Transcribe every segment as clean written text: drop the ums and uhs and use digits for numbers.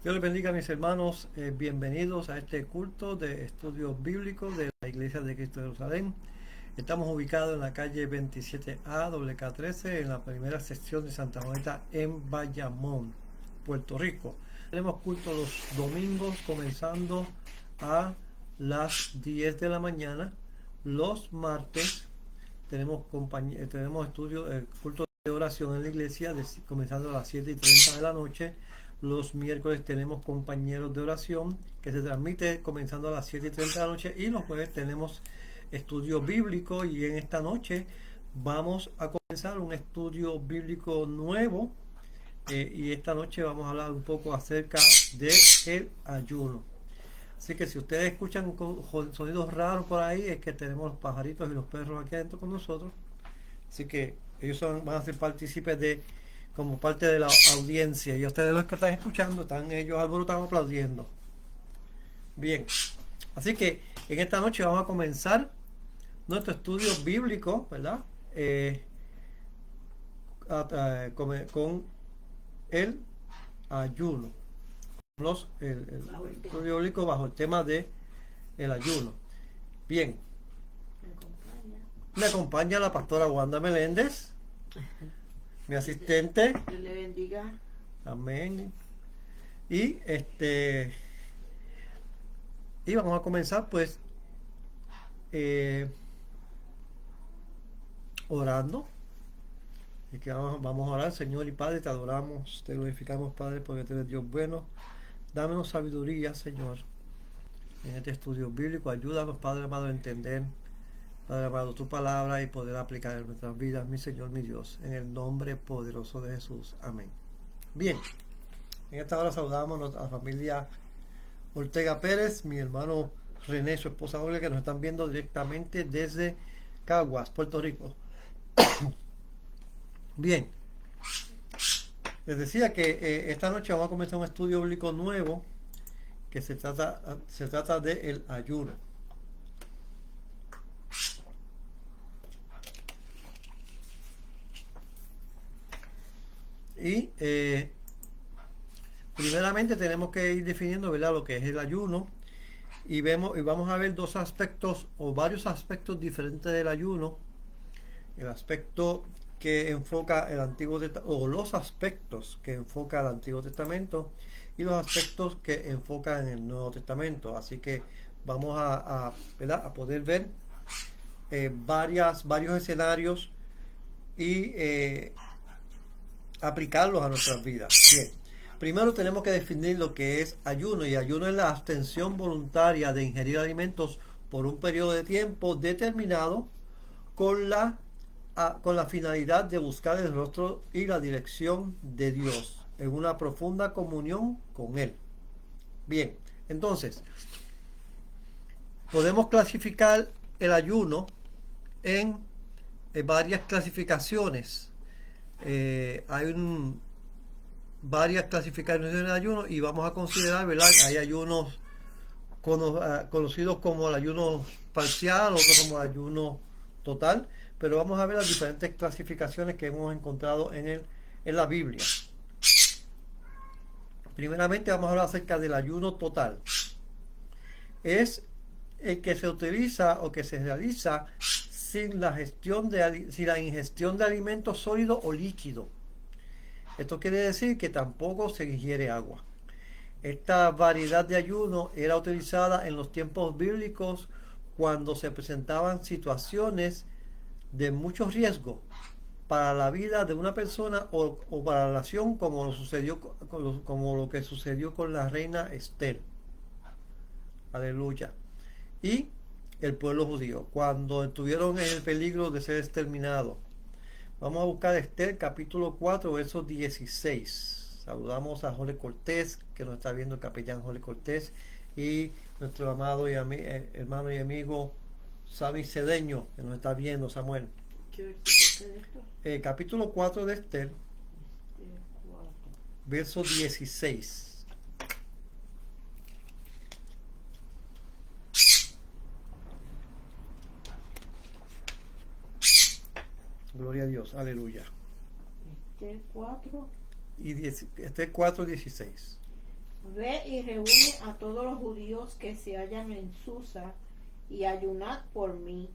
Dios les bendiga, mis hermanos. Bienvenidos a este culto de estudios bíblicos de la Iglesia de Cristo de Jerusalén. Estamos ubicados en la calle 27A, WK13, en la primera sección de Santa Juanita, en Bayamón, Puerto Rico. Tenemos culto los domingos comenzando a las 10 de la mañana. Los martes tenemos estudio, culto de oración en la iglesia, comenzando a las 7:30 de la noche. Los miércoles tenemos compañeros de oración que se transmite comenzando a las 7:30 de la noche, y los jueves tenemos estudio bíblico, y en esta noche vamos a comenzar un estudio bíblico nuevo, y esta noche vamos a hablar un poco acerca del ayuno. Así que si ustedes escuchan sonidos raros por ahí, es que tenemos los pajaritos y los perros aquí adentro con nosotros. Así que ellos van a ser partícipes como parte de la audiencia. Y ustedes, los que están escuchando, están ellos alborotados aplaudiendo. Bien, así que en esta noche vamos a comenzar nuestro estudio bíblico, ¿verdad? Con el ayuno. El estudio bíblico bajo el tema de el ayuno. Bien, me acompaña la pastora Wanda Meléndez, mi asistente. Dios le bendiga. Amén. Y y vamos a comenzar pues orando. Y que vamos a orar. Señor y Padre, te adoramos, te glorificamos, Padre, porque tú eres Dios bueno. Dámonos sabiduría, Señor, en este estudio bíblico. Ayúdanos, Padre amado, a entender, Padre amado, tu palabra y poder aplicar en nuestras vidas, mi Señor, mi Dios, en el nombre poderoso de Jesús. Amén. Bien, en esta hora saludamos a la familia Ortega Pérez, mi hermano René, su esposa Olga, que nos están viendo directamente desde Caguas, Puerto Rico. Bien, les decía que esta noche vamos a comenzar un estudio bíblico nuevo que se trata de el ayuno. Y primeramente tenemos que ir definiendo, ¿verdad?, lo que es el ayuno, y vamos a ver dos aspectos o varios aspectos diferentes del ayuno. El aspecto que enfoca el Antiguo Testamento, o los aspectos que enfoca el Antiguo Testamento, y los aspectos que enfocan en el Nuevo Testamento. Así que vamos a poder ver varios escenarios y aplicarlos a nuestras vidas. Bien, primero tenemos que definir lo que es ayuno, y ayuno es la abstención voluntaria de ingerir alimentos por un periodo de tiempo determinado con la finalidad de buscar el rostro y la dirección de Dios en una profunda comunión con Él. Bien, entonces podemos clasificar el ayuno en varias clasificaciones. Hay varias clasificaciones del ayuno, y vamos a considerar, ¿verdad? Hay ayunos conocidos como el ayuno parcial, otros como el ayuno total, pero vamos a ver las diferentes clasificaciones que hemos encontrado en la Biblia. Primeramente vamos a hablar acerca del ayuno total. Es el que se utiliza o que se realiza sin la ingestión de alimentos sólidos o líquidos. Esto quiere decir que tampoco se ingiere agua. Esta variedad de ayuno era utilizada en los tiempos bíblicos cuando se presentaban situaciones de mucho riesgo para la vida de una persona o para la nación, como lo que sucedió con la reina Esther. Aleluya. Y el pueblo judío, cuando estuvieron en el peligro de ser exterminados. Vamos a buscar Esther capítulo 4, verso 16. Saludamos a Jorge Cortés, que nos está viendo, el capellán Jorge Cortés, y nuestro amado y hermano y amigo Sammy Cedeño, que nos está viendo, Samuel. ¿Qué es esto? Capítulo 4 de Esther, verso 16. Gloria a Dios, aleluya. Esther 4. Esther 4:16. Ve y reúne a todos los judíos que se hallan en Susa, y ayunad por mí,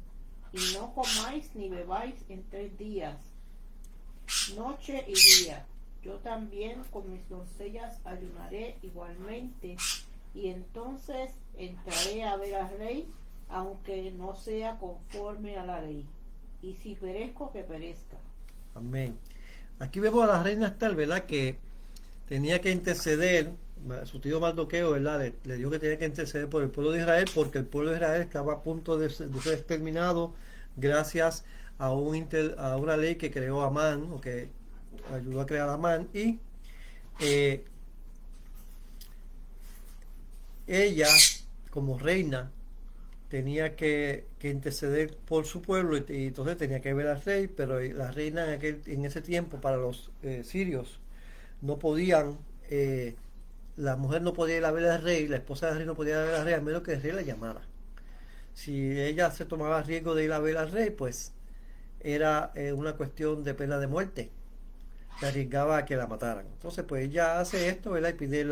y no comáis ni bebáis en 3 días, noche y día. Yo también con mis doncellas ayunaré igualmente, y entonces entraré a ver al rey, aunque no sea conforme a la ley. Y si perezco, que perezca. Amén. Aquí vemos a la reina Esther, ¿verdad? Que tenía que interceder, su tío Mardoqueo, ¿verdad? Le dijo que tenía que interceder por el pueblo de Israel, porque el pueblo de Israel estaba a punto de ser exterminado gracias a una ley que creó Amán, o que ayudó a crear Amán, y ella, como reina, tenía que interceder por su pueblo, y entonces tenía que ver al rey, pero la reina en ese tiempo, para los sirios, no podían, la mujer no podía ir a ver al rey, la esposa del rey no podía ir a ver al rey, a menos que el rey la llamara. Si ella se tomaba el riesgo de ir a ver al rey, pues era una cuestión de pena de muerte, se arriesgaba a que la mataran. Entonces pues ella hace esto, ¿verdad? Y pide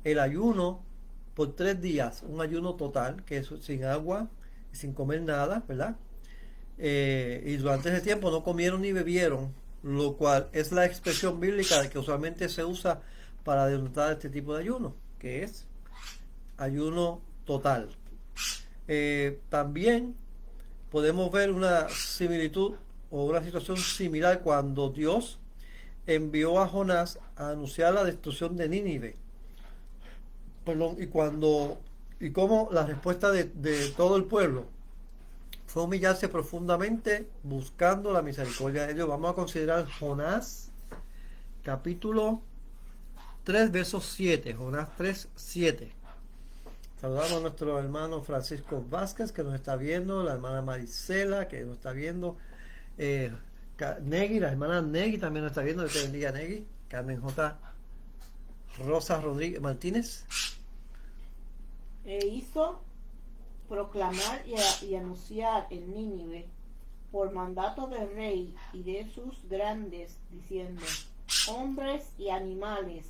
el ayuno por 3 días, un ayuno total, que es sin agua y sin comer nada, ¿verdad? Y durante ese tiempo no comieron ni bebieron, lo cual es la expresión bíblica que usualmente se usa para denotar este tipo de ayuno, que es ayuno total. También podemos ver una similitud o una situación similar cuando Dios envió a Jonás a anunciar la destrucción de Nínive. Perdón, y cómo la respuesta de todo el pueblo fue humillarse profundamente buscando la misericordia de Dios. Vamos a considerar Jonás capítulo 3 versos 7. Jonás 3, 7. Saludamos a nuestro hermano Francisco Vázquez, que nos está viendo, la hermana Marisela, que nos está viendo, Negui, la hermana Negui también nos está viendo. Dios te bendiga, Negui. Carmen J. Rosa Rodríguez Martínez. E hizo proclamar y anunciar en Nínive por mandato del rey y de sus grandes, diciendo: hombres y animales,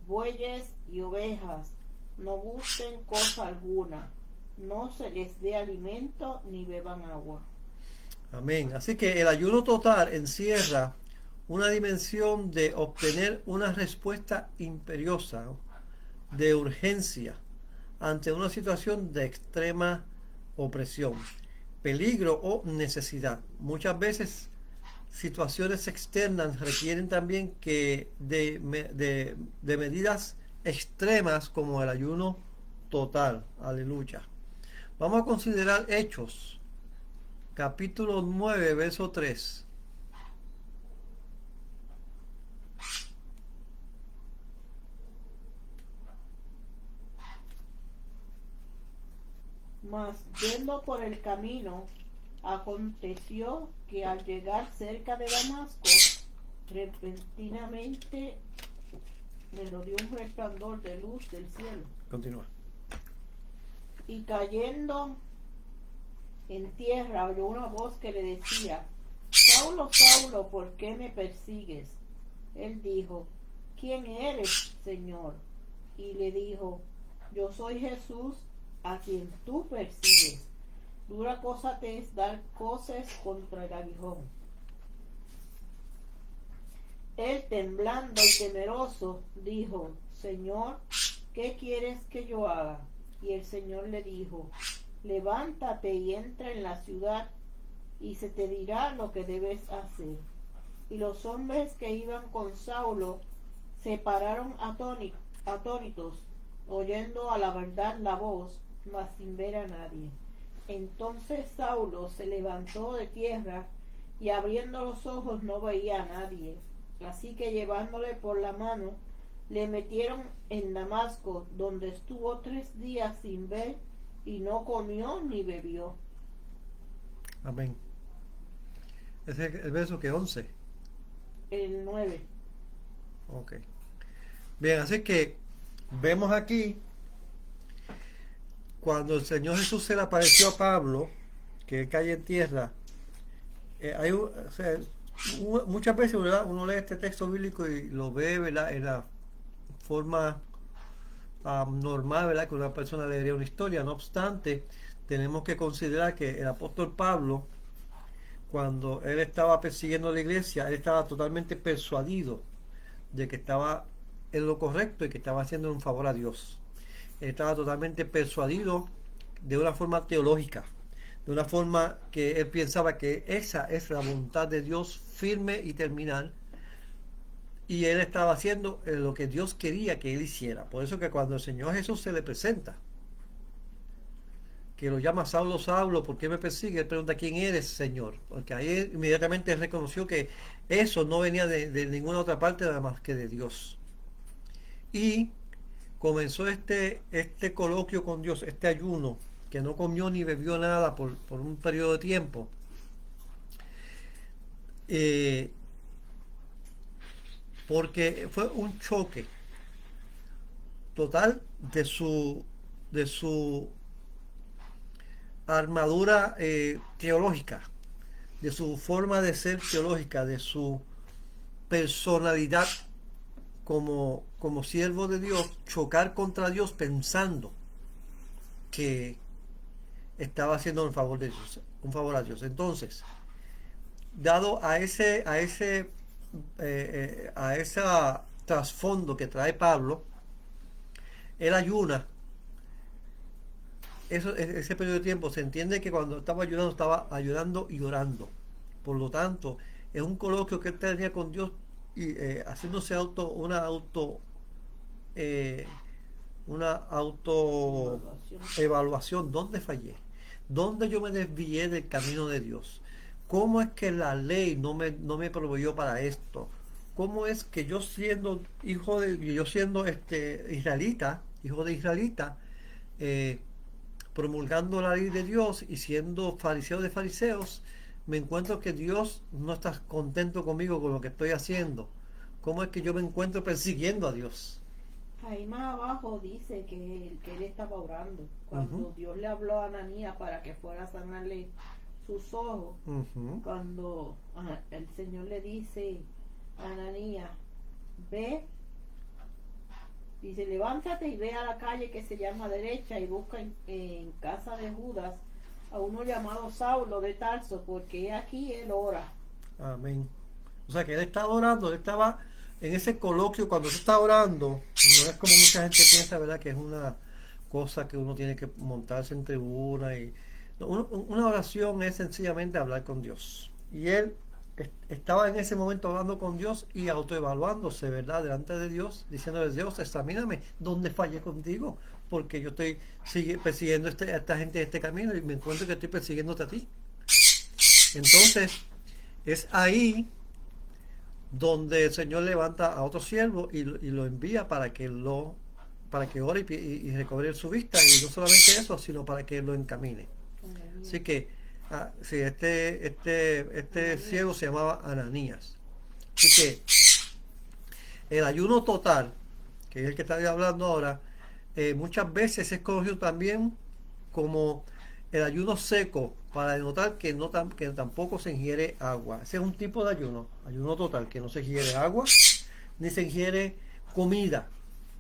bueyes y ovejas, no busquen cosa alguna, no se les dé alimento ni beban agua. Amén. Así que el ayuno total encierra una dimensión de obtener una respuesta imperiosa, de urgencia, ante una situación de extrema opresión, peligro o necesidad. Muchas veces situaciones externas requieren también de medidas extremas, como el ayuno total. Aleluya. Vamos a considerar Hechos capítulo 9 verso 3. Mas yendo por el camino, aconteció que al llegar cerca de Damasco, repentinamente le dio un resplandor de luz del cielo. Continúa. Y cayendo en tierra, oyó una voz que le decía: Saulo, Saulo, ¿por qué me persigues? Él dijo: ¿quién eres, Señor? Y le dijo: yo soy Jesús, a quien tú persigues. Dura cosa te es dar coces contra el aguijón. Él, temblando y temeroso, dijo: Señor, ¿qué quieres que yo haga? Y el Señor le dijo: levántate y entra en la ciudad, y se te dirá lo que debes hacer. Y los hombres que iban con Saulo se pararon atónitos, oyendo a la verdad la voz, mas sin ver a nadie. Entonces Saulo se levantó de tierra, y abriendo los ojos no veía a nadie. Así que llevándole por la mano, le metieron en Damasco, donde estuvo 3 días sin ver, y no comió ni bebió. Amén. Ese es el verso que 11. El 9. Ok. Bien, así que vemos aquí cuando el Señor Jesús se le apareció a Pablo, que cae en tierra. Muchas veces, ¿verdad?, uno lee este texto bíblico y lo ve, ¿verdad?, forma normal, ¿verdad? Que una persona leería una historia. No obstante, tenemos que considerar que el apóstol Pablo, cuando él estaba persiguiendo la iglesia, él estaba totalmente persuadido de que estaba en lo correcto y que estaba haciendo un favor a Dios. Él estaba totalmente persuadido de una forma teológica, de una forma que él pensaba que esa es la voluntad de Dios firme y terminal, y él estaba haciendo lo que Dios quería que él hiciera. Por eso que cuando el Señor Jesús se le presenta, que lo llama Saulo, Saulo, ¿por qué me persigue? Él pregunta, ¿quién eres, Señor? Porque ahí inmediatamente él reconoció que eso no venía de ninguna otra parte nada más que de Dios. Y comenzó este coloquio con Dios, este ayuno, que no comió ni bebió nada por un periodo de tiempo. Porque fue un choque total de su armadura teológica, de su forma de ser teológica, de su personalidad como siervo de Dios, chocar contra Dios pensando que estaba haciendo un favor a Dios. Entonces, dado a ese trasfondo que trae Pablo, él ayuna. Ese periodo de tiempo se entiende que cuando estaba ayudando y orando. Por lo tanto, es un coloquio que él tenía con Dios y haciéndose una auto evaluación. ¿Dónde fallé? ¿Dónde yo me desvié del camino de Dios? ¿Cómo es que la ley no me proveyó para esto? ¿Cómo es que yo siendo israelita, hijo de israelita, promulgando la ley de Dios y siendo fariseo de fariseos, me encuentro que Dios no está contento conmigo con lo que estoy haciendo? ¿Cómo es que yo me encuentro persiguiendo a Dios? Ahí más abajo dice que él estaba orando. Cuando Dios le habló a Ananías para que fuera a sanarle sus ojos, cuando el Señor le dice a Ananías, ve, dice, levántate y ve a la calle que se llama derecha y busca en casa de Judas a uno llamado Saulo de Tarso, porque aquí él ora. Amén. O sea que él estaba orando, él estaba en ese coloquio. Cuando se está orando, no es como mucha gente piensa, ¿verdad? Que es una cosa que uno tiene que montarse en tribuna. Una oración es sencillamente hablar con Dios. Y él estaba en ese momento hablando con Dios y autoevaluándose, ¿verdad? Delante de Dios, diciéndole, Dios, examíname, ¿dónde fallé contigo? Porque yo estoy persiguiendo a esta gente de este camino y me encuentro que estoy persiguiéndote a ti. Entonces, es ahí donde el Señor levanta a otro siervo y lo envía para que ore y recobre su vista, y no solamente eso, sino para que lo encamine. Así que sí, este siervo se llamaba Ananías. Así que el ayuno total, que es el que estoy hablando ahora, muchas veces es conocido también como el ayuno seco, para denotar que tampoco se ingiere agua. Ese es un tipo de ayuno total, que no se ingiere agua ni se ingiere comida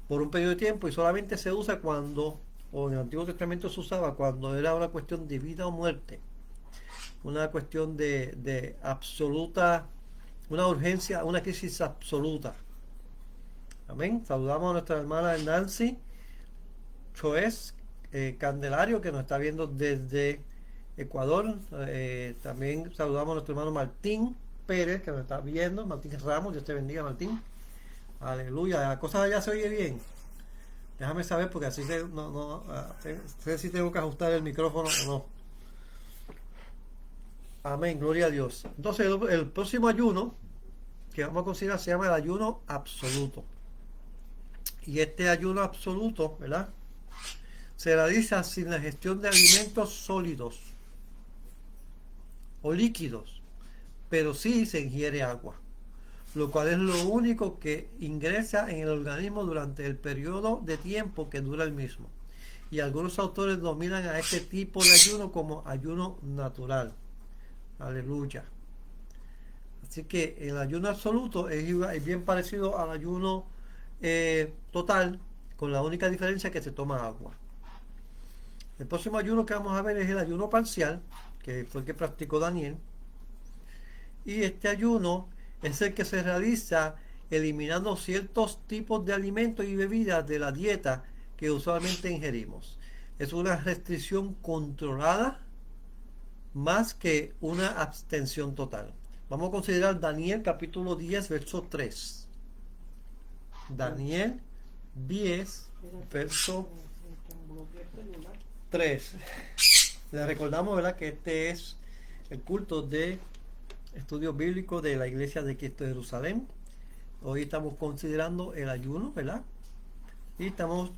por un periodo de tiempo, y solamente se usa o en el Antiguo Testamento se usaba cuando era una cuestión de vida o muerte, una cuestión de absoluta, una urgencia, una crisis absoluta. Amén. Saludamos a nuestra hermana Nancy Choez Candelario, que nos está viendo desde Ecuador. También saludamos a nuestro hermano Martín Pérez, que nos está viendo. Martín Ramos, Dios te bendiga, Martín. Aleluya. La cosa allá se oye bien. Déjame saber, porque así sé si tengo que ajustar el micrófono o no. Amén, gloria a Dios. Entonces el próximo ayuno que vamos a considerar se llama el ayuno absoluto. Y este ayuno absoluto, ¿verdad?, se realiza sin la gestión de alimentos sólidos o líquidos, pero sí se ingiere agua, lo cual es lo único que ingresa en el organismo durante el periodo de tiempo que dura el mismo. Y algunos autores denominan a este tipo de ayuno como ayuno natural. Aleluya. Así que el ayuno absoluto es bien parecido al ayuno total, con la única diferencia que se toma agua. El próximo ayuno que vamos a ver es el ayuno parcial, que fue el que practicó Daniel. Y este ayuno es el que se realiza eliminando ciertos tipos de alimentos y bebidas de la dieta que usualmente ingerimos. Es una restricción controlada más que una abstención total. Vamos a considerar Daniel capítulo 10, verso 3. Daniel 10, verso 3. Les recordamos, ¿verdad?, que este es el culto de estudios bíblicos de la Iglesia de Cristo de Jerusalén. Hoy estamos considerando el ayuno, ¿verdad? Y estamos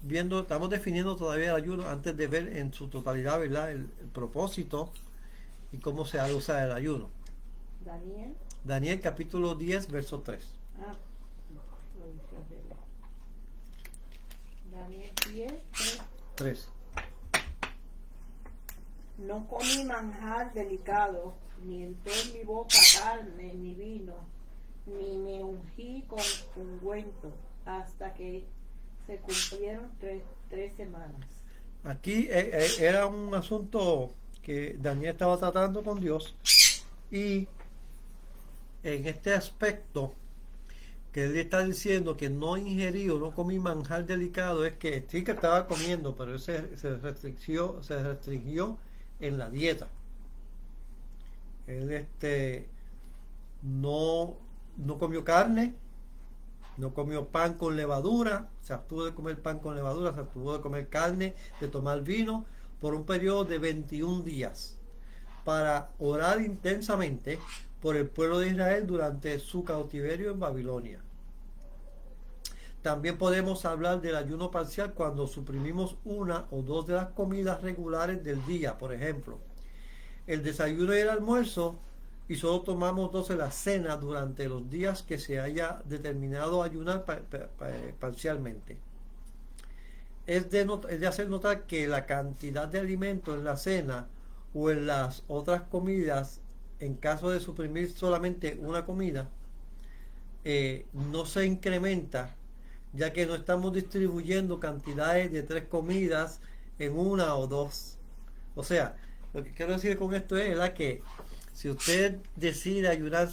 definiendo todavía el ayuno antes de ver en su totalidad, ¿verdad?, el propósito y cómo se usa el ayuno. Daniel capítulo 10, verso 3. Daniel 10, 3. No comí manjar delicado, ni entró en mi boca carne, ni vino, ni me ungí con ungüento, hasta que se cumplieron tres semanas. Aquí era un asunto que Daniel estaba tratando con Dios, y en este aspecto que él está diciendo que no ingerí o no comí manjar delicado, es que sí que estaba comiendo, pero él se restringió en la dieta. Él no comió carne, no comió pan con levadura, se abstuvo de comer pan con levadura, se abstuvo de comer carne, de tomar vino, por un periodo de 21 días, para orar intensamente por el pueblo de Israel durante su cautiverio en Babilonia. También podemos hablar del ayuno parcial cuando suprimimos una o dos de las comidas regulares del día, por ejemplo, el desayuno y el almuerzo, y solo tomamos dos de la cena durante los días que se haya determinado ayunar parcialmente. Es de hacer notar que la cantidad de alimentos en la cena o en las otras comidas, en caso de suprimir solamente una comida, no se incrementa, ya que no estamos distribuyendo cantidades de 3 comidas en una o dos. O sea, lo que quiero decir con esto es, ¿verdad?, que si usted decide ayunar,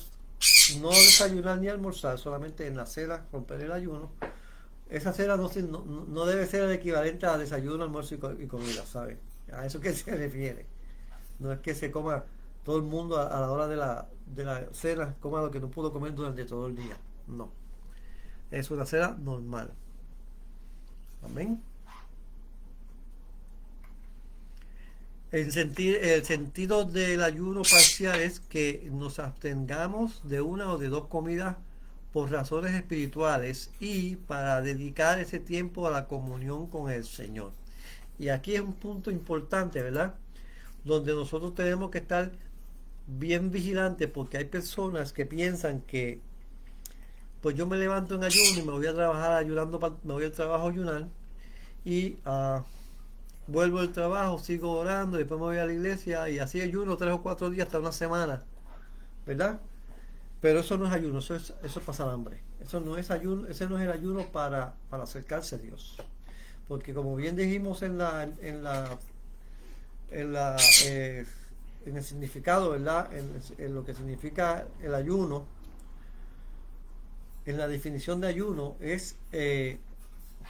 no desayunar ni almorzar, solamente en la cena romper el ayuno, esa cena no debe ser el equivalente a desayuno, almuerzo y comida, ¿sabe? A eso que se refiere. No es que se coma todo el mundo a la hora de la cena, coma lo que no pudo comer durante todo el día. No. Es una cena normal. Amén. El sentido del ayuno parcial es que nos abstengamos de una o de dos comidas por razones espirituales y para dedicar ese tiempo a la comunión con el Señor. Y aquí es un punto importante, ¿verdad?, donde nosotros tenemos que estar bien vigilantes, porque hay personas que piensan que pues yo me levanto en ayuno y me voy a trabajar ayunando, me voy al trabajo a ayunar, y vuelvo del trabajo, sigo orando, después me voy a la iglesia y así ayuno 3 o 4 días hasta una semana, ¿verdad? Pero eso no es ayuno, eso es pasar hambre. Eso no es ayuno, ese no es el ayuno para acercarse a Dios. Porque como bien dijimos en el significado, ¿verdad?, en lo que significa el ayuno, en la definición de ayuno, es que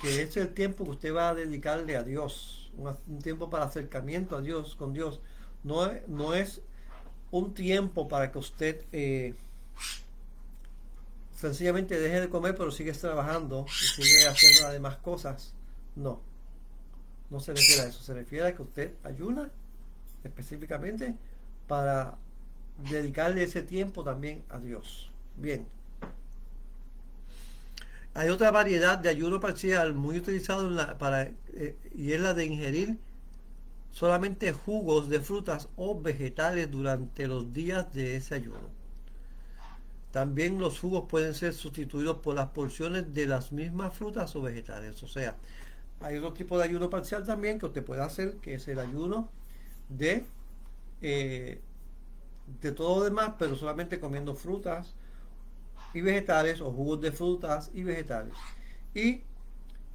es el tiempo que usted va a dedicarle a Dios, un tiempo para acercamiento a Dios, con Dios. No es un tiempo para que usted sencillamente deje de comer pero sigue trabajando y sigue haciendo las demás cosas. No se refiere a eso, se refiere a que usted ayuna específicamente para dedicarle ese tiempo también a Dios. Bien. Hay otra variedad de ayuno parcial muy utilizado y es la de ingerir solamente jugos de frutas o vegetales durante los días de ese ayuno. También los jugos pueden ser sustituidos por las porciones de las mismas frutas o vegetales. O sea, hay otro tipo de ayuno parcial también que usted puede hacer, que es el ayuno de todo lo demás, pero solamente comiendo frutas y vegetales, o jugos de frutas y vegetales. Y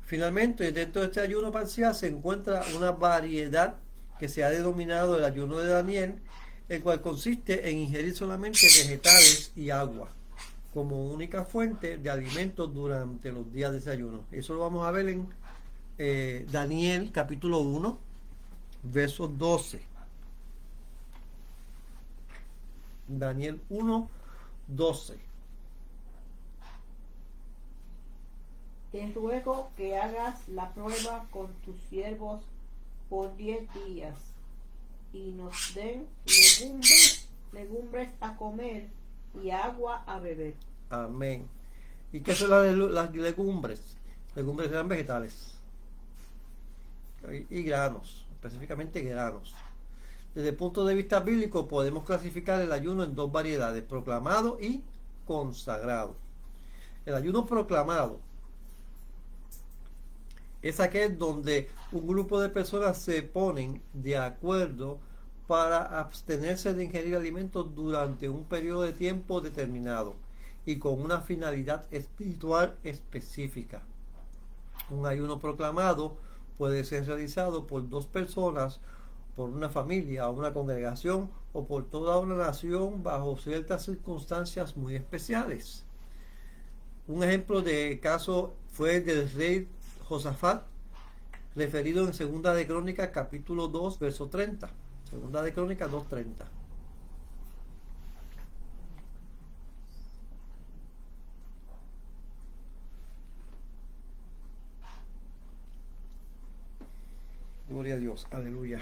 finalmente, dentro de este ayuno parcial se encuentra una variedad que se ha denominado el ayuno de Daniel, el cual consiste en ingerir solamente vegetales y agua como única fuente de alimentos durante los días de ese ayuno. Eso lo vamos a ver en Daniel capítulo 1, verso 12. Daniel 1, 12. Te ruego que hagas la prueba con tus siervos por 10 días y nos den legumbres a comer y agua a beber. Amén. ¿Y qué son las legumbres? Legumbres eran vegetales y granos, específicamente granos. Desde el punto de vista bíblico podemos clasificar el ayuno en dos variedades, proclamado y consagrado. El ayuno proclamado es aquel donde un grupo de personas se ponen de acuerdo para abstenerse de ingerir alimentos durante un periodo de tiempo determinado y con una finalidad espiritual específica. Un ayuno proclamado puede ser realizado por dos personas, por una familia o una congregación o por toda una nación bajo ciertas circunstancias muy especiales. Un ejemplo de caso fue el del rey Josafat, referido en Segunda de Crónicas capítulo 2 verso 30. Segunda de Crónicas 2:30. Gloria a Dios, aleluya.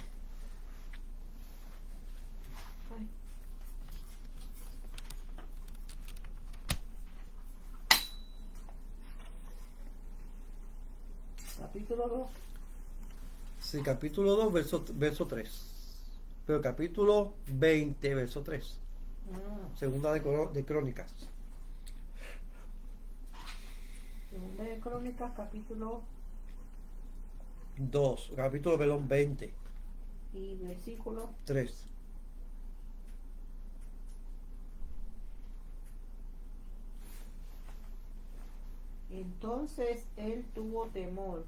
Capítulo 2. Sí, capítulo 2, verso 3. Pero capítulo 20, verso 3. Segunda de Crónicas. Segunda de Crónicas, capítulo 2, capítulo, perdón, 20. y versículo 3. Entonces él tuvo temor,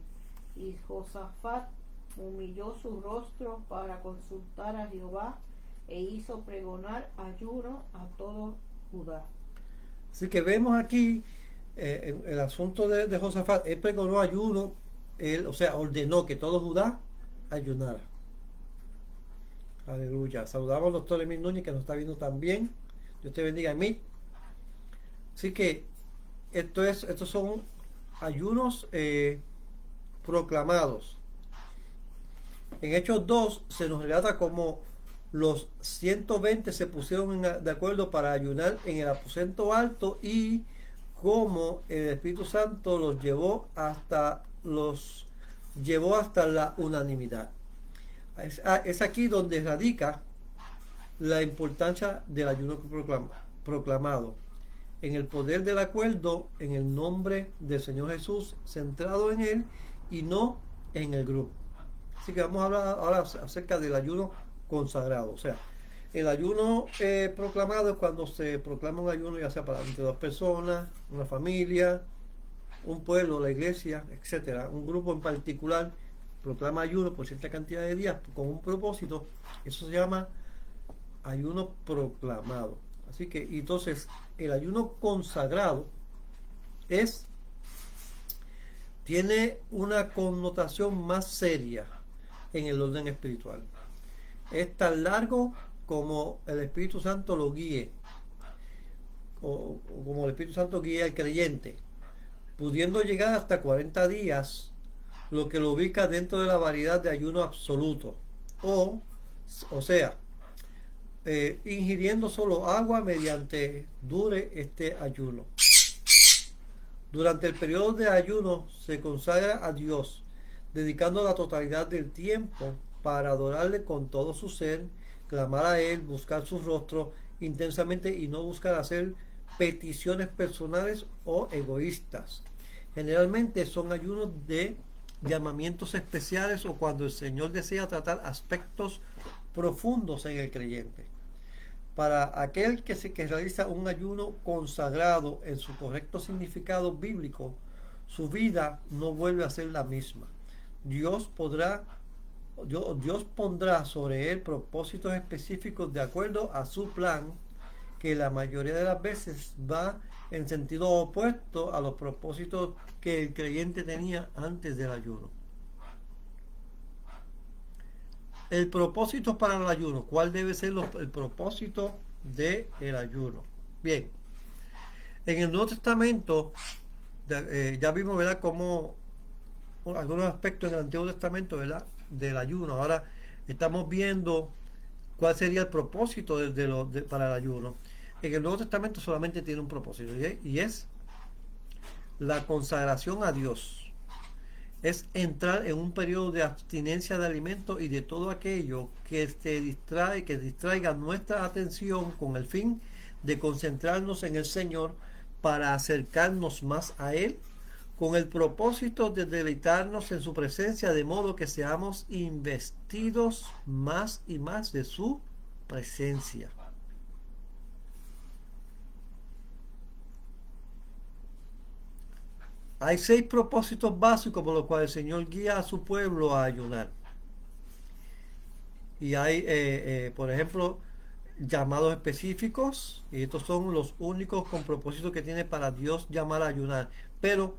y Josafat humilló su rostro para consultar a Jehová, e hizo pregonar ayuno a todo Judá. Así que vemos aquí el asunto de Josafat. Él pregonó ayuno, o sea, ordenó que todo Judá ayunara. Aleluya. Saludamos al doctor Emil Núñez, que nos está viendo también. Dios te bendiga, Emil. Así que estos son ayunos proclamados. En Hechos 2 se nos relata cómo los 120 se pusieron de acuerdo para ayunar en el aposento alto y cómo el Espíritu Santo los llevó hasta la unanimidad. Es aquí donde radica la importancia del ayuno proclamado, en el poder del acuerdo en el nombre del Señor Jesús, centrado en Él y no en el grupo. Así que vamos a hablar ahora acerca del ayuno consagrado. O sea, el ayuno proclamado es cuando se proclama un ayuno, ya sea para entre dos personas, una familia, un pueblo, la iglesia, etcétera. Un grupo en particular proclama ayuno por cierta cantidad de días con un propósito. Eso se llama ayuno proclamado. Así que entonces el ayuno consagrado tiene una connotación más seria en el orden espiritual. Es tan largo como el Espíritu Santo lo guíe, o como el Espíritu Santo guía al creyente, pudiendo llegar hasta 40 días, lo que lo ubica dentro de la variedad de ayuno absoluto, o sea, ingiriendo solo agua mediante dure este ayuno. Durante el periodo de ayuno se consagra a Dios, dedicando la totalidad del tiempo para adorarle con todo su ser, clamar a Él, buscar su rostro intensamente y no buscar hacer peticiones personales o egoístas. Generalmente son ayunos de llamamientos especiales o cuando el Señor desea tratar aspectos profundos en el creyente. Para aquel que realiza un ayuno consagrado en su correcto significado bíblico, su vida no vuelve a ser la misma. Dios pondrá sobre él propósitos específicos de acuerdo a su plan, que la mayoría de las veces va en sentido opuesto a los propósitos que el creyente tenía antes del ayuno. El propósito para el ayuno. ¿Cuál debe ser el propósito del ayuno? Bien, en el Nuevo Testamento ya vimos, ¿verdad?, como algunos aspectos en el Antiguo Testamento, ¿verdad?, del ayuno. Ahora estamos viendo cuál sería el propósito para el ayuno. En el Nuevo Testamento solamente tiene un propósito, y es la consagración a Dios. Es entrar en un periodo de abstinencia de alimentos y de todo aquello que distraiga nuestra atención, con el fin de concentrarnos en el Señor para acercarnos más a Él, con el propósito de deleitarnos en su presencia, de modo que seamos investidos más y más de su presencia. Hay 6 propósitos básicos por los cuales el Señor guía a su pueblo a ayunar. Y hay, por ejemplo, llamados específicos, y estos son los únicos con propósito que tiene para Dios llamar a ayunar. Pero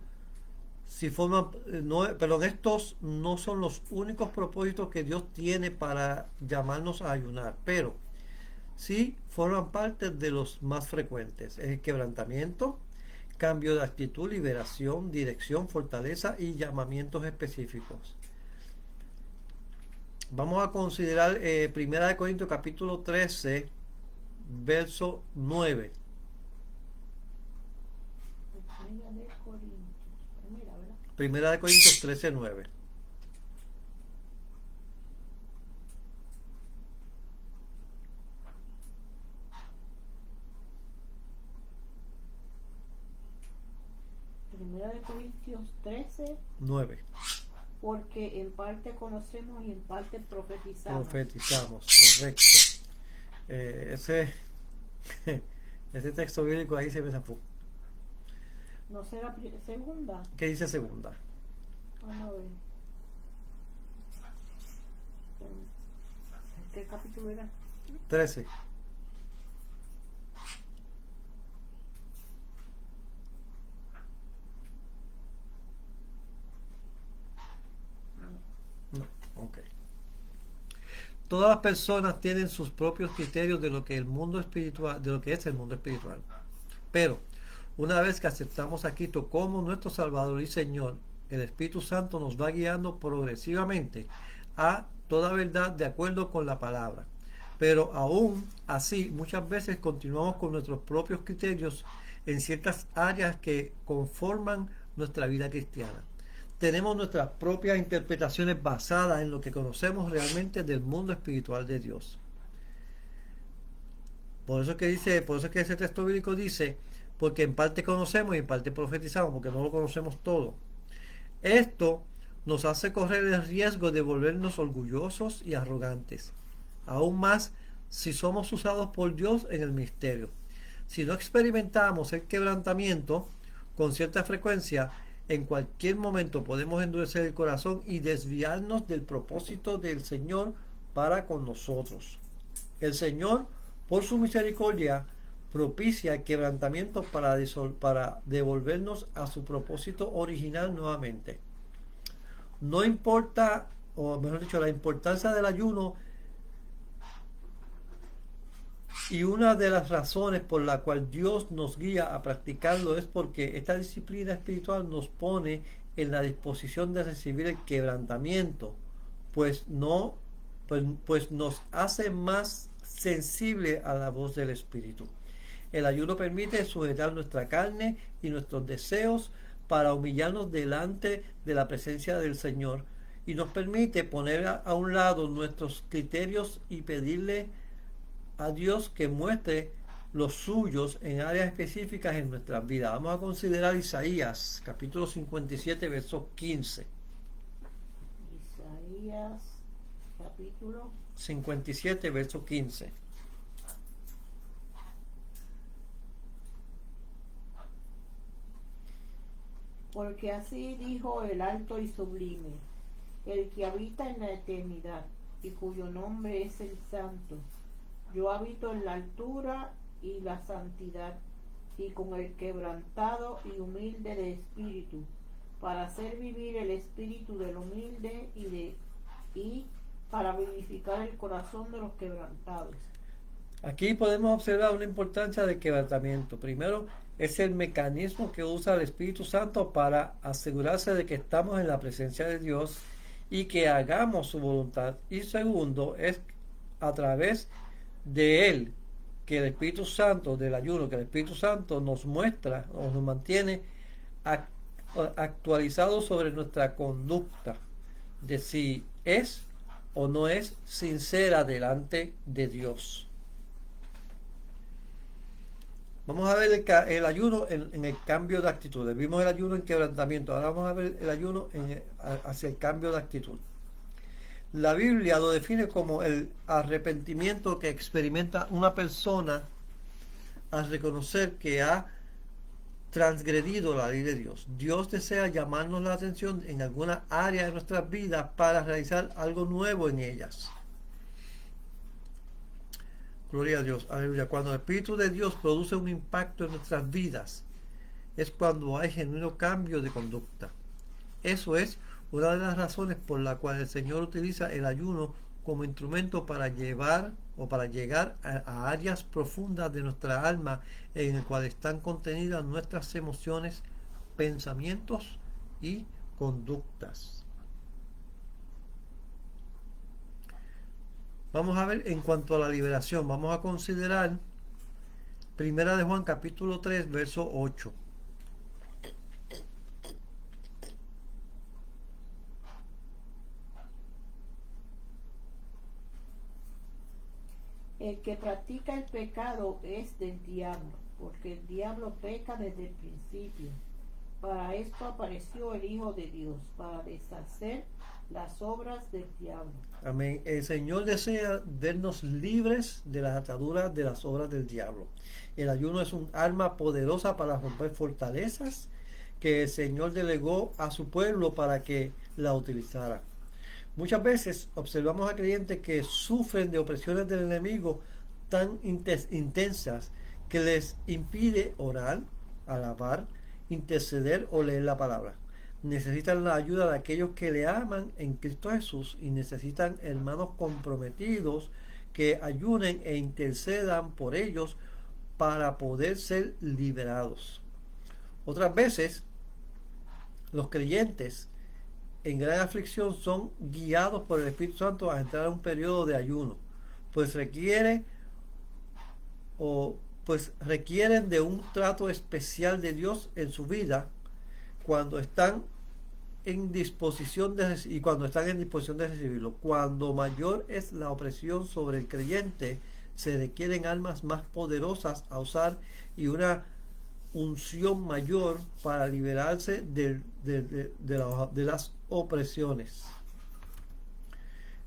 estos no son los únicos propósitos que Dios tiene para llamarnos a ayunar, pero sí forman parte de los más frecuentes: el quebrantamiento, cambio de actitud, liberación, dirección, fortaleza y llamamientos específicos. Vamos a considerar 1 Corintios capítulo 13, verso 9. Primera de Corintios 13, 9. Primera de Corintios 13, 9. Porque en parte conocemos y en parte profetizamos. Correcto. Ese texto bíblico ahí se me zafó. ¿No será segunda? ¿Qué dice segunda? Vamos a ver. ¿Qué capítulo era? 13. No, ok. Todas las personas tienen sus propios criterios de lo que es el mundo espiritual. Pero una vez que aceptamos a Cristo como nuestro Salvador y Señor, el Espíritu Santo nos va guiando progresivamente a toda verdad de acuerdo con la palabra. Pero aún así, muchas veces continuamos con nuestros propios criterios en ciertas áreas que conforman nuestra vida cristiana. Tenemos nuestras propias interpretaciones basadas en lo que conocemos realmente del mundo espiritual de Dios. Por eso que ese texto bíblico dice: porque en parte conocemos y en parte profetizamos, porque no lo conocemos todo. Esto nos hace correr el riesgo de volvernos orgullosos y arrogantes, aún más si somos usados por Dios en el ministerio. Si no experimentamos el quebrantamiento con cierta frecuencia, en cualquier momento podemos endurecer el corazón y desviarnos del propósito del Señor para con nosotros. El Señor, por su misericordia, propicia el quebrantamiento para devolvernos a su propósito original nuevamente. No importa, o mejor dicho, la importancia del ayuno, y una de las razones por la cual Dios nos guía a practicarlo es porque esta disciplina espiritual nos pone en la disposición de recibir el quebrantamiento, pues nos hace más sensible a la voz del Espíritu. El ayuno permite sujetar nuestra carne y nuestros deseos para humillarnos delante de la presencia del Señor, y nos permite poner a un lado nuestros criterios y pedirle a Dios que muestre los suyos en áreas específicas en nuestras vidas. Vamos a considerar Isaías capítulo 57, verso 15. Isaías capítulo 57, verso 15. Porque así dijo el alto y sublime, el que habita en la eternidad, y cuyo nombre es el Santo. Yo habito en la altura y la santidad, y con el quebrantado y humilde de espíritu, para hacer vivir el espíritu del humilde y para vivificar el corazón de los quebrantados. Aquí podemos observar una importancia del quebrantamiento. Primero, es el mecanismo que usa el Espíritu Santo para asegurarse de que estamos en la presencia de Dios y que hagamos su voluntad. Y segundo, es a través de Él que el Espíritu Santo, del ayuno, que el Espíritu Santo nos muestra o nos mantiene actualizados sobre nuestra conducta, de si es o no es sincera delante de Dios. Vamos a ver el ayuno en el cambio de actitud. Vimos el ayuno en quebrantamiento. Ahora vamos a ver el ayuno hacia el cambio de actitud. La Biblia lo define como el arrepentimiento que experimenta una persona al reconocer que ha transgredido la ley de Dios. Dios desea llamarnos la atención en alguna área de nuestras vidas para realizar algo nuevo en ellas. Gloria a Dios, aleluya. Cuando el Espíritu de Dios produce un impacto en nuestras vidas, es cuando hay genuino cambio de conducta. Eso es una de las razones por la cual el Señor utiliza el ayuno como instrumento para llevar o para llegar a áreas profundas de nuestra alma en el cual están contenidas nuestras emociones, pensamientos y conductas. Vamos a ver en cuanto a la liberación, vamos a considerar Primera de Juan capítulo 3, verso 8. El que practica el pecado es del diablo, porque el diablo peca desde el principio. Para esto apareció el Hijo de Dios, para deshacer las obras del diablo. Amén. El Señor desea vernos libres de las ataduras de las obras del diablo. El ayuno es un arma poderosa para romper fortalezas que el Señor delegó a su pueblo para que la utilizara. Muchas veces observamos a creyentes que sufren de opresiones del enemigo tan intensas que les impide orar, alabar, interceder o leer la palabra. Necesitan la ayuda de aquellos que le aman en Cristo Jesús y necesitan hermanos comprometidos que ayunen e intercedan por ellos para poder ser liberados. Otras veces, los creyentes en gran aflicción son guiados por el Espíritu Santo a entrar a un periodo de ayuno, pues requieren de un trato especial de Dios en su vida cuando están en disposición de recibirlo. Cuando mayor es la opresión sobre el creyente, se requieren armas más poderosas a usar y una unción mayor para liberarse de las opresiones.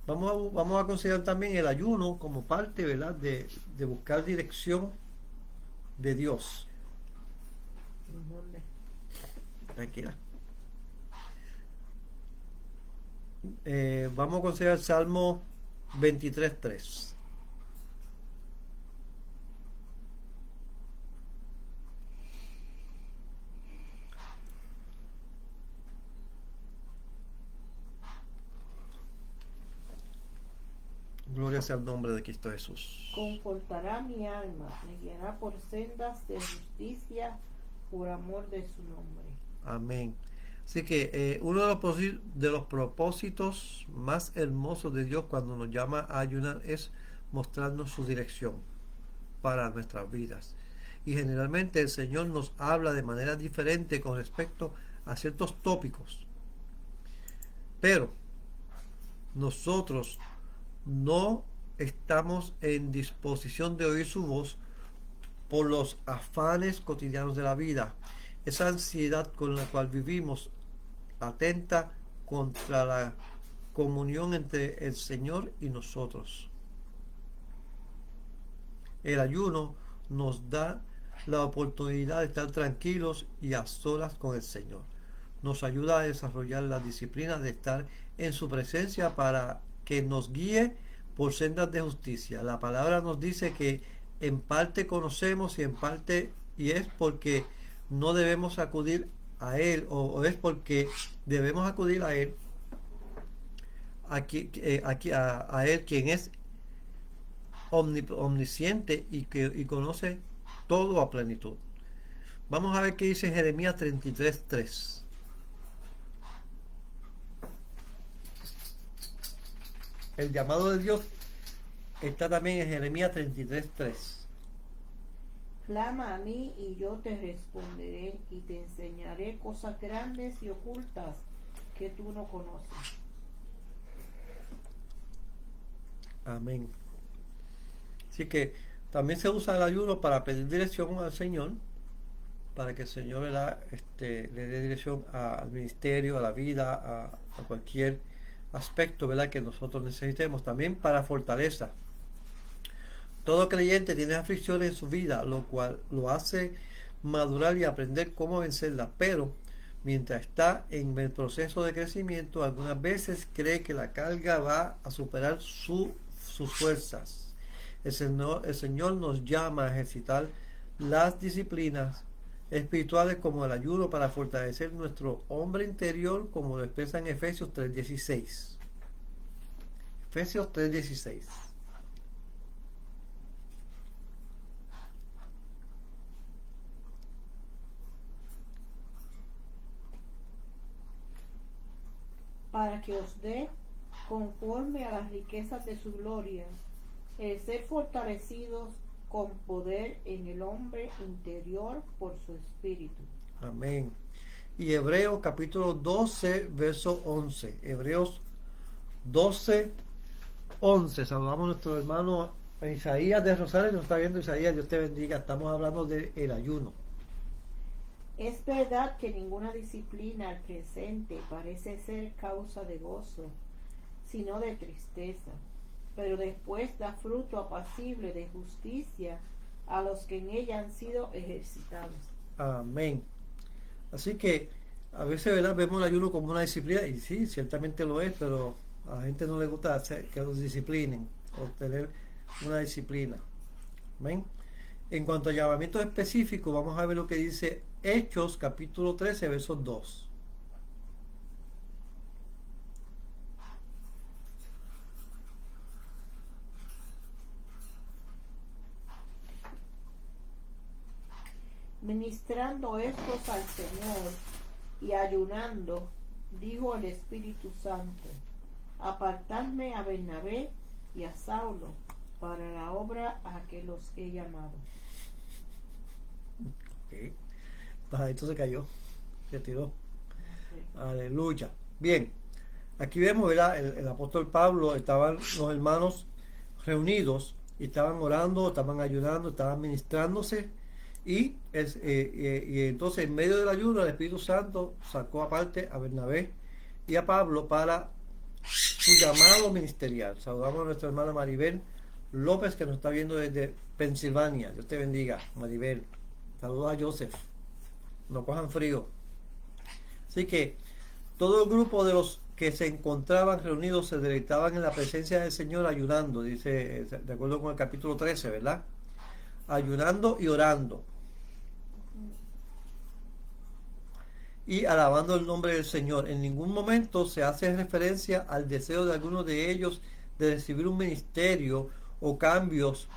Vamos a considerar también el ayuno como parte, ¿verdad?, de buscar dirección de Dios. Tranquila. Vamos a considerar Salmo 23:3. Gloria sea el nombre de Cristo Jesús. Confortará mi alma, me guiará por sendas de justicia por amor de su nombre. Amén. Así que uno de los propósitos más hermosos de Dios cuando nos llama a ayunar es mostrarnos su dirección para nuestras vidas. Y generalmente el Señor nos habla de manera diferente con respecto a ciertos tópicos. Pero nosotros no estamos en disposición de oír su voz por los afanes cotidianos de la vida. Esa ansiedad con la cual vivimos atenta contra la comunión entre el Señor y nosotros. El ayuno nos da la oportunidad de estar tranquilos y a solas con el Señor. nos ayuda a desarrollar la disciplina de estar en su presencia para que nos guíe por sendas de justicia. La palabra nos dice que en parte conocemos y en parte, y es porque no debemos acudir a Él, o es porque debemos acudir a Él, a Él quien es omnisciente y conoce todo a plenitud. Vamos a ver qué dice Jeremías 33:3. El llamado de Dios está también en Jeremías 33:3. Clama a mí y yo te responderé y te enseñaré cosas grandes y ocultas que tú no conoces. Amén. Así que también se usa el ayuno para pedir dirección al Señor, para que el Señor le dé dirección al ministerio, a la vida, a cualquier aspecto, ¿verdad?, que nosotros necesitemos. También para fortaleza. Todo creyente tiene aflicciones en su vida, lo cual lo hace madurar y aprender cómo vencerlas, pero mientras está en el proceso de crecimiento, algunas veces cree que la carga va a superar sus fuerzas. El Señor nos llama a ejercitar las disciplinas espirituales como el ayuno para fortalecer nuestro hombre interior, como lo expresa en Efesios 3:16. Efesios 3:16. Para que os dé, conforme a las riquezas de su gloria, el ser fortalecidos con poder en el hombre interior por su espíritu. Amén. Y Hebreos capítulo 12, verso 11. Hebreos 12:11. Saludamos a nuestro hermano Isaías de Rosales. Nos está viendo Isaías. Dios te bendiga. Estamos hablando del ayuno. Es verdad que ninguna disciplina al presente parece ser causa de gozo, sino de tristeza, pero después da fruto apacible de justicia a los que en ella han sido ejercitados. Amén. Así que a veces, ¿verdad?, vemos el ayuno como una disciplina, y sí, ciertamente lo es, pero a la gente no le gusta que los disciplinen o tener una disciplina. Amén. En cuanto a llamamiento específico, vamos a ver lo que dice Hechos capítulo 13, verso 2. Ministrando estos al Señor y ayunando, dijo el Espíritu Santo: apartadme a Bernabé y a Saulo para la obra a que los he llamado. Okay. Bajadito se cayó, se tiró. Okay. Aleluya. Bien, aquí vemos, ¿verdad?, el apóstol Pablo, estaban los hermanos reunidos y estaban orando, estaban ayunando, estaban ministrándose, y entonces en medio del ayuno el Espíritu Santo sacó aparte a Bernabé y a Pablo para su llamado ministerial. Saludamos a nuestra hermana Maribel López, que nos está viendo desde Pensilvania. Dios te bendiga, Maribel. Saludos a Joseph. No cojan frío. Así que todo el grupo de los que se encontraban reunidos se deleitaban en la presencia del Señor ayunando, dice, de acuerdo con el capítulo 13, ¿verdad? Ayunando y orando y alabando el nombre del Señor. En ningún momento se hace referencia al deseo de algunos de ellos de recibir un ministerio o cambios,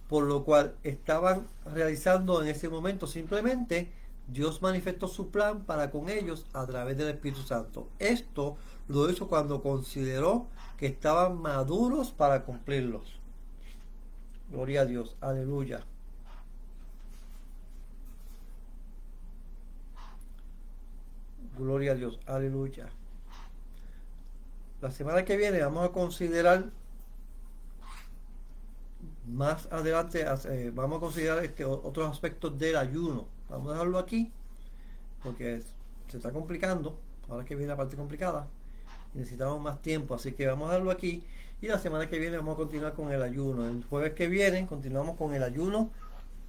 por lo cual estaban realizando en ese momento. Simplemente Dios manifestó su plan para con ellos a través del Espíritu Santo. Esto lo hizo cuando consideró que estaban maduros para cumplirlos. Gloria a Dios, aleluya. Gloria a Dios, aleluya. La semana que viene vamos a considerar más adelante, vamos a considerar otros aspectos del ayuno. Vamos a dejarlo aquí porque se está complicando. Ahora que viene la parte complicada, necesitamos más tiempo, así que vamos a dejarlo aquí, y la semana que viene vamos a continuar con el ayuno. El jueves que viene continuamos con el ayuno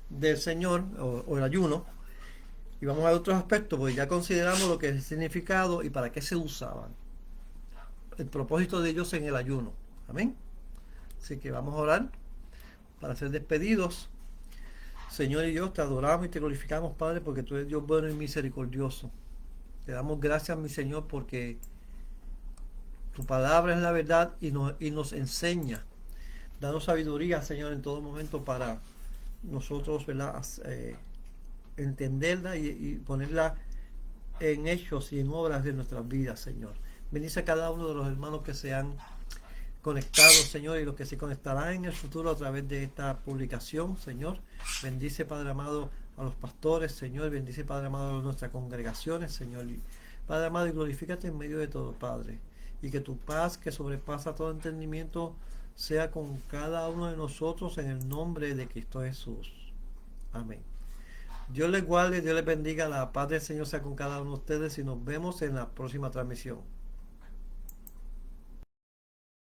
del Señor, o el ayuno, Y vamos a otros aspectos, porque ya consideramos lo que es el significado y para qué se usaban. El propósito de ellos en el ayuno. Amén. Así que vamos a orar para ser despedidos. Señor y Dios, te adoramos y te glorificamos, Padre, porque tú eres Dios bueno y misericordioso. Te damos gracias, mi Señor, porque tu palabra es la verdad y nos enseña. Danos sabiduría, Señor, en todo momento para nosotros, ¿verdad? Entenderla y ponerla en hechos y en obras de nuestras vidas, Señor. Bendice a cada uno de los hermanos que se han conectado, Señor, y los que se conectarán en el futuro a través de esta publicación, Señor. Bendice, Padre amado, a los pastores, Señor. Bendice, Padre amado, a nuestras congregaciones, Señor. Y, Padre amado, y glorifícate en medio de todo, Padre. Y que tu paz, que sobrepasa todo entendimiento, sea con cada uno de nosotros en el nombre de Cristo Jesús. Amén. Dios les guarde, Dios les bendiga, la paz del Señor sea con cada uno de ustedes y nos vemos en la próxima transmisión.